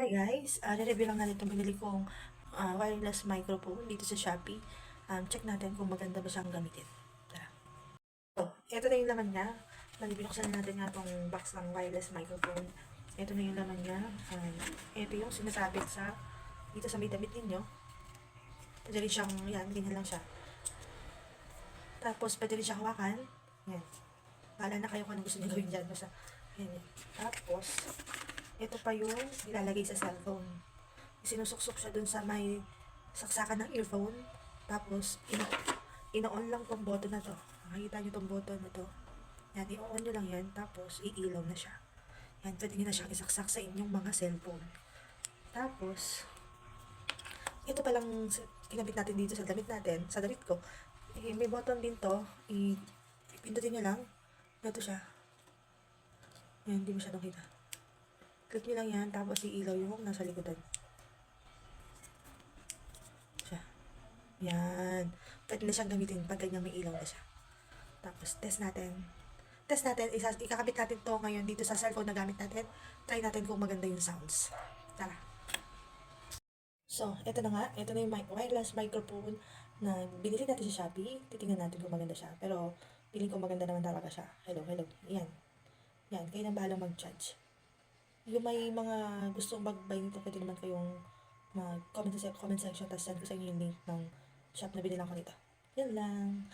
Hi guys, re-review lang natin itong binili kong wireless microphone dito sa Shopee. Check natin kung maganda ba siyang gamitin. Tara. So, ito na yung laman niya. Binuksan natin nga itong box ng wireless microphone. Ito na yung laman niya. Ito yung sinasabit dito sa may damit ninyo. Pwede rin siyang, yan, ganyan lang siya. Tapos, pwede rin siya hawakan. Yan. Bahala na kayo kung ano gusto niyo gawin dyan. Basta, yan. Tapos, ito pa yung ilalagay sa cellphone. Sinusuksok siya dun sa may saksakan ng earphone. Tapos, ino-on lang tong button na to. Makikita nyo tong button na to. Yan, i-on nyo lang yan. Tapos, iilaw na siya. Yan, pwede nyo na siyang isaksak sa inyong mga cellphone. Tapos, ito palang kinabit natin dito sa damit natin. Sa damit ko. May button din to. Ipindutin nyo lang. Ito siya. Yan, hindi masyadong kita. Click nyo lang yan, tapos iilaw yung nasa likodan. Siya. Yan. Pwede na siyang gamitin pag ganyan may ilaw na siya. Tapos, test natin. Ikakabit natin to ngayon dito sa cellphone na gamit natin. Try natin kung maganda yung sounds. Tara. So, ito na nga. Ito na yung wireless microphone na binili natin sa Shopee. Titingnan natin kung maganda siya. Pero, piling ko maganda naman talaga siya. Hello. Yan. Yan. Kayo nang bahala mag-judge. Yung may mga gustong mag-buy nito, pwede naman kayong mag-comment sa comment section, tapos send ko sa inyo yung link ng shop na binila ko nito. Yan lang.